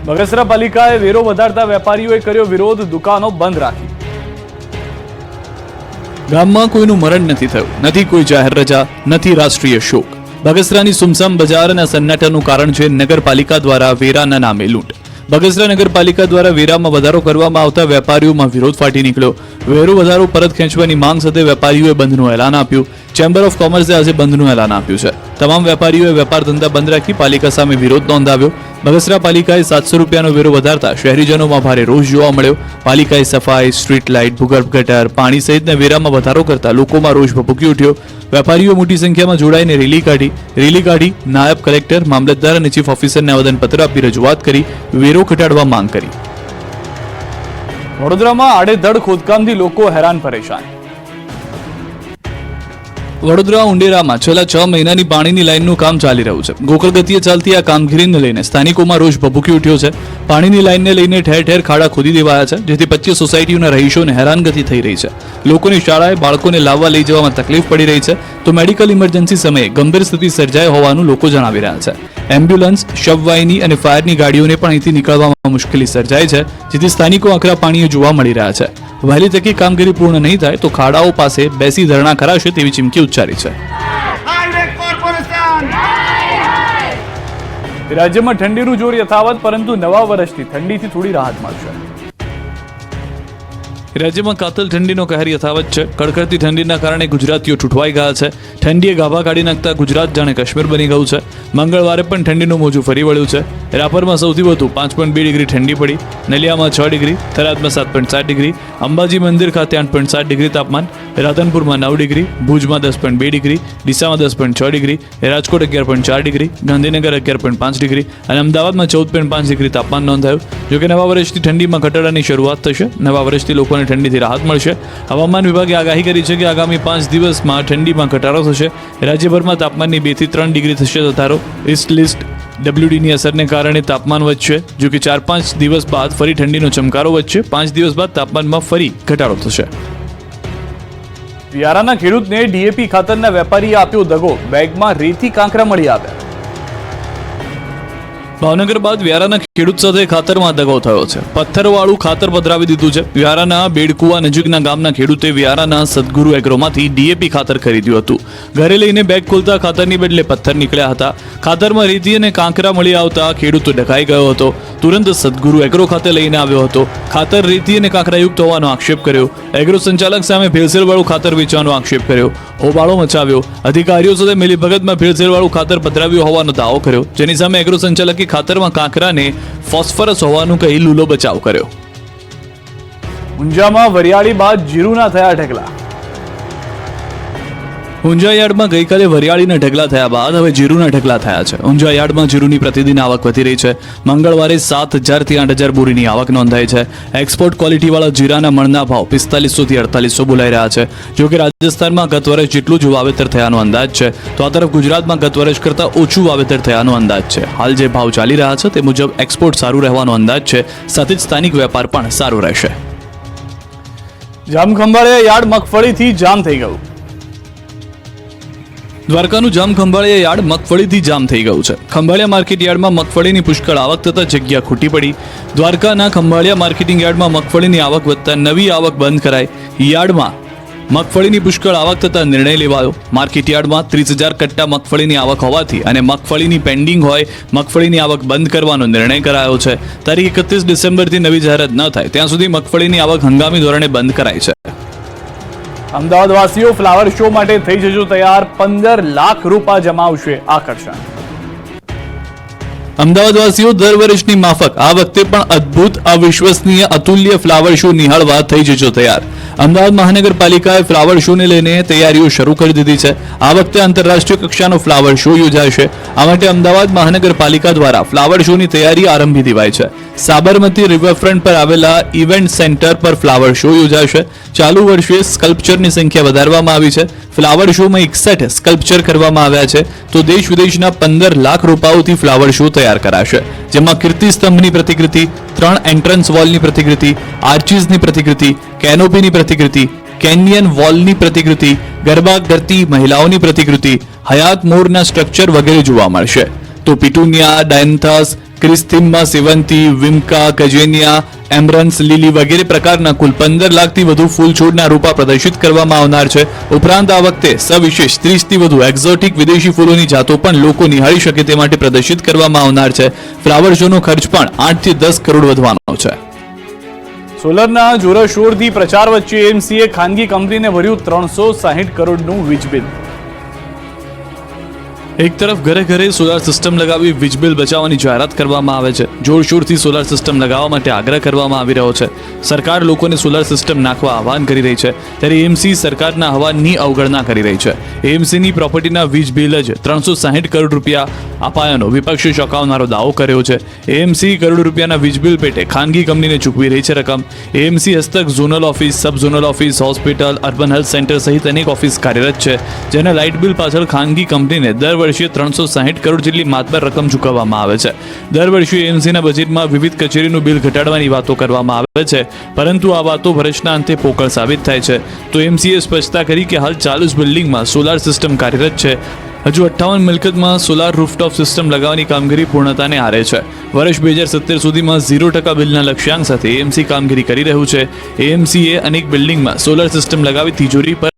બગસરા પાલિકાએ વેરો વધારતા વેપારીઓએ કર્યો વિરોધ, દુકાનો બંધ રાખી. ગામમાં કોઈનું મરણ નથી થયું, નથી કોઈ જાહેર રજા, નથી રાષ્ટ્રીય શોક. બગસરાની સુમસામ બજાર અને સન્નાટાનું કારણ છે નગરપાલિકા દ્વારા વેરાના નામે લૂંટ. બગસરા નગરપાલિકા દ્વારા વેરામાં વધારો કરવામાં આવતા વેપારીઓમાં વિરોધ ફાટી નીકળ્યો. વેરો વધારો પરત ખેંચવાની માંગ સાથે વેપારીઓએ બંધનું એલાન આપ્યું. ચેમ્બર ઓફ કોમર્સે આજે બંધનું એલાન આપ્યું છે. તમામ વેપારીઓએ વેપાર ધંધા બંધ રાખી પાલિકા સામે વિરોધ નોંધાવ્યો. બગસરા પાલિકાએ 700 રૂપિયાનો વેરો વધારતા શહેરીજનોમાં ભારે રોષ જોવા મળ્યો. પાલિકાએ સફાઈ, સ્ટ્રીટ લાઇટ, ભૂગર્ભ ગટર, પાણી સહિતના વેરામાં વધારો કરતા લોકોમાં રોષ ભભૂકી ઉઠ્યો. વેપારીઓ મોટી સંખ્યામાં જોડાઈને રેલી કાઢી નાયબ કલેક્ટર, મામલતદાર અને ચીફ ઓફિસરને આવેદનપત્ર આપી રજૂઆત કરી વેરો ઘટાડવા માંગ કરી. વડોદરામાં આડેધડ ખોદકામથી લોકો હેરાન પરેશાન. વડોદરા ઉંડેરામાં છેલ્લા 6 મહિનાની પાણીની લાઇનનું કામ ચાલી રહ્યું છે. ગોકળ ગતિએ ચાલતી આ કામગીરીને લઈને સ્થાનિકોમાં રોષ ભભૂકી ઉઠ્યો છે. પાણીની લાઇનને લઈને ઠેર ઠેર ખાડા ખોદી દેવાયા છે, જેથી 25 સોસાયટીઓના રહીશોને હેરાનગતિ થઈ રહી છે. લોકોની શાળાએ બાળકોને લાવવા લઈ જવામાં તકલીફ પડી રહી છે, તો મેડિકલ ઇમરજન્સી સમયે ગંભીર સ્થિતિ સર્જાઈ હોવાનું લોકો જણાવી રહ્યા છે. એમ્બ્યુલન્સ, શબવાહિની અને ફાયરની ગાડીઓને પણ અહીંથી નીકળવામાં મુશ્કેલી સર્જાય છે, જેથી સ્થાનિકો આકરા પાણીએ જોવા મળી રહ્યા છે. વહેલી તકે કામગીરી પૂર્ણ નહીં થાય તો ખાડાઓ પાસે બેસી ધરણા કરાશે તેવી ચીમકી ઉચ્ચારી છે. રાજ્યમાં ઠંડીનું જોર યથાવત, પરંતુ નવા વર્ષથી ઠંડીથી થોડી રાહત મળશે. રાજ્યમાં કાતલ ઠંડીનો કહેર યથાવત છે. કડકડતી ઠંડીના કારણે ગુજરાતીઓ ઠૂઠવાઈ ગયા છે. ઠંડીએ ગાભા કાઢી નાખતા ગુજરાત જાણે કાશ્મીર બની ગયું છે. મંગળવારે પણ ઠંડીનું મોજું ફરી વળ્યું છે. રાપરમાં સૌથી વધુ 5.2 ડિગ્રી ઠંડી પડી, નલિયામાં 6 ડિગ્રી, થરાદમાં 7.7 ડિગ્રી, અંબાજી મંદિર ખાતે 8.7 ડિગ્રી તાપમાન, રાધનપુરમાં 9 ડિગ્રી, ભુજમાં 10.2 ડિગ્રી, ડીસામાં 10.6 degree, Rajkot 11.4 degree, Gandhinagar 11.5 degree અને અમદાવાદમાં 14.5 ડિગ્રી તાપમાન નોંધાયું. જોકે નવા વર્ષથી ઠંડીમાં ઘટાડાની શરૂઆત થશે. નવા વર્ષથી લોકોને ઠંડીથી રાહત મળશે. હવામાન વિભાગે આગાહી કરી છે કે આગામી 5 દિવસમાં ઠંડીમાં ઘટાડો થશે. રાજ્યભરમાં તાપમાનની 2 થી 3 ડિગ્રી થશે વધારો. ઈસ્ટ લિસ્ટ WDની અસરને કારણે તાપમાન વધશે. જો કે 4-5 દિવસ બાદ ફરી ઠંડીનો ચમકારો વધશે. 5 દિવસ બાદ તાપમાનમાં ફરી ઘટાડો થશે. વ્યારાના ખેડૂતને DAP ખાતરના વેપારીએ આપ્યો દગો, બેગમાં રેતી કાંકરા મળી આવ્યા. ભાવનગર બાદ વ્યારાના ખેડૂત સાથે ખાતરમાં દગો થયો છે. પથ્થરવાળું ખાતર પધરાવી દીધું છે. વ્યારાના બેડકુવા નજીકના ગામના ખેડૂતે વ્યારાના સદગુરુ એગ્રોમાંથી DAP ખાતર ખરીદ્યું હતું. ઘરે લઈને બેગ ખોલતા ખાતરની બદલે પથ્થર નીકળ્યા હતા. ખાતરમાં રેતી અને કાંકરા મળી આવતા ખેડૂત ડઘાઈ ગયો હતો. તુરંત સદગુરુ એગ્રો ખાતે લઈને આવ્યો હતો. ખાતર રેતી અને કાંકરાયુક્ત હોવાનો આક્ષેપ કર્યો. એગ્રો સંચાલક સામે ભેળસેળવાળું ખાતર વેચવાનો આક્ષેપ કર્યો. હોબાળો મચાવ્યો. અધિકારીઓ સાથે મિલીભગતમાં ભેળસેળવાળું ખાતર પધરાવ્યું હોવાનો દાવો કર્યો, જેની સામે એગ્રો સંચાલકે ખાતરમાં કાંકરાને ફોસ્ફરસ હોવાનું કહી લૂલો બચાવ કર્યો. ઊંઝામાં વરિયાળી બાદ જીરુના થયા ઢગલા. ઊંઝા યાર્ડમાં ગઈકાલે વરિયાળીના ઢગલા થયા બાદ હવે જીરુના ઢગલા થયા છે. ઊંઝા યાર્ડમાં જીરુની પ્રતિદિન આવક વધી રહી છે. મંગળવારે 7,000 થી 8,000 બોરીની આવક નોંધાઈ છે. એક્સપોર્ટ ક્વોલિટીવાળા જીરાના મણના ભાવ 4500 થી 4800 બોલાઈ રહ્યા છે. જોકે રાજસ્થાનમાં ગત વર્ષ જેટલું જ વાવેતર થયાનો અંદાજ છે, તો આ તરફ ગુજરાતમાં ગત વર્ષ કરતાં ઓછું વાવેતર થયાનો અંદાજ છે. હાલ જે ભાવ ચાલી રહ્યા છે તે મુજબ એક્સપોર્ટ સારું રહેવાનો અંદાજ છે, સાથે જ સ્થાનિક વેપાર પણ સારો રહેશે. જામખંભાળિયા યાર્ડ મગફળીથી જામ થઈ ગયું. દ્વારકાનું જામખંભાળિયા યાર્ડ મગફળીથી જામ થઈ ગયું છે. ખંભાળિયા માર્કેટ યાર્ડમાં મગફળીની પુષ્કળ આવક થતાં જગ્યા ખૂટી પડી. દ્વારકાના ખંભાળિયા માર્કેટિંગ યાર્ડમાં મગફળીની આવક વધતા નવી આવક બંધ કરાઈ. યાર્ડમાં મગફળીની પુષ્કળ આવક થતાં નિર્ણય લેવાયો. માર્કેટ યાર્ડમાં 30,000 કટ્ટા મગફળીની આવક હોવાથી અને મગફળીની પેન્ડિંગ હોય મગફળીની આવક બંધ કરવાનો નિર્ણય કરાયો છે. તારીખ 31 ડિસેમ્બરથી નવી જાહેરાત ન થાય ત્યાં સુધી મગફળીની આવક હંગામી ધોરણે બંધ કરાઈ છે. અમદાવાદવાસીઓ ફ્લાવર શો માટે થઈ જજો તૈયાર, 15 લાખ રૂપિયા જમાવશે આકર્ષણ. અમદાવાદવાસીઓ દર વર્ષની માફક આ વખતે પણ અદ્ભુત, અવિશ્વસનીય, અતુલ્ય ફ્લાવર શો નિહાળવા થઈ જજો તૈયાર. અમદાવાદ મહાનગરપાલિકાએ ફ્લાવર શોને લઈને તૈયારીઓ શરૂ કરી દીધી છે. આ વખતે આંતરરાષ્ટ્રીય કક્ષાનો ફ્લાવર શો યોજાશે. આ માટે અમદાવાદ મહાનગરપાલિકા દ્વારા ફ્લાવર શોની તૈયારી આરંભી દેવાઈ છે. સાબરમતી રિવરફ્રન્ટ પર આવેલા ઇવેન્ટ સેન્ટર પર ફ્લાવર શો યોજાશે. ચાલુ વર્ષે સ્કલ્પચરની સંખ્યા વધારવામાં આવી છે. ફ્લાવર શોમાં 61 સ્કલ્પચર કરવામાં આવ્યા છે, તો દેશ વિદેશના 15 લાખ રૂપિયાઓથી ફ્લાવર શો તૈયાર કરાશે, જેમાં કીર્તિ સ્તંભની પ્રતિકૃતિ, 3 એન્ટ્રન્સ વોલની પ્રતિકૃતિ, આર્ચીસની પ્રતિકૃતિ, કેનોપીની પ્રતિકૃતિ, કેનિયન વોલની પ્રતિકૃતિ, ગરબા કરતી મહિલાઓની પ્રતિકૃતિ, હયાત મોરના સ્ટ્રક્ચર વગેરે જોવા મળશે. તો પિટુનિયા, ડાયન્થસ, ક્રિસ્થિમમાં સેવંતી, વિમકા, કજેનિયા, એમરન્સ, લીલી વગેરે પ્રકારના કુલ 15 લાખથી વધુ ફૂલ છોડના રોપા પ્રદર્શિત કરવામાં આવનાર છે. ઉપરાંત આ વખતે સવિશેષ 30થી વધુ એક્ઝોટિક વિદેશી ફૂલોની જાતો પણ લોકો નિહાળી શકે તે માટે પ્રદર્શિત કરવામાં આવનાર છે. ફ્લાવર શોનો ખર્ચ પણ 8 થી 10 કરોડ વધવાનો છે. સોલરના જોરશોરથી પ્રચાર વચ્ચે એએમસીએ ખાનગી કંપનીને ભર્યું 360 કરોડનું વીજ બિલ. એક તરફ ઘરે ઘરે સોલાર સિસ્ટમ લગાવી વીજ બિલ બચાવવાની જાહેરાત કરવામાં આવે છે. જોરશોરથી સોલાર સિસ્ટમ લગાવવા માટે આગ્રહ કરવામાં આવી રહ્યો છે. સરકાર લોકોને સોલાર સિસ્ટમ નાખવા આહવાન કરી રહી છે, ત્યારે એએમસી સરકારના આહવાનની અવગણના કરી રહી છે. એએમસીની પ્રોપર્ટીના વીજ બિલ જ 360 કરોડ રૂપિયા અપાયાનો વિપક્ષે ચોંકાવનારો દાવો કર્યો છે. એએમસી કરોડ રૂપિયાના વીજ બિલ પેટે ખાનગી કંપનીને ચૂકવી રહી છે રકમ. એએમસી હસ્તક zonal office, sub zonal office, hospital, urban health centre સહિત અનેક ઓફિસ કાર્યરત છે, જેના લાઇટ બિલ પાછળ ખાનગી કંપનીને દર વર્ષે 360 કરોડ જેટલી માતબર રકમ ચૂકવવામાં આવે છે. દર વર્ષે એએમસીના બજેટમાં વિવિધ કચેરીનું બિલ ઘટાડવાની વાતો કરવામાં આવે છે, પરંતુ આ વાતો વર્ષના અંતે પોકળ સાબિત થાય છે. તો એએમસીએ સ્પષ્ટતા કરી કે હાલ ચાલુ જ બિલ્ડિંગમાં સોલાર સિસ્ટમ કાર્યરત છે. હજુ 58 મિલકતમાં સોલાર રૂફટોપ સિસ્ટમ લગાવવાની કામગીરી પૂર્ણતાને આરે છે. વર્ષ 2017 સુધીમાં 0% બિલના લક્ષ્યાંક સાથે એએમસી કામગીરી કરી રહ્યું છે. એએમસીએ અનેક બિલ્ડિંગમાં સોલાર સિસ્ટમ લગાવી તિજોરી પર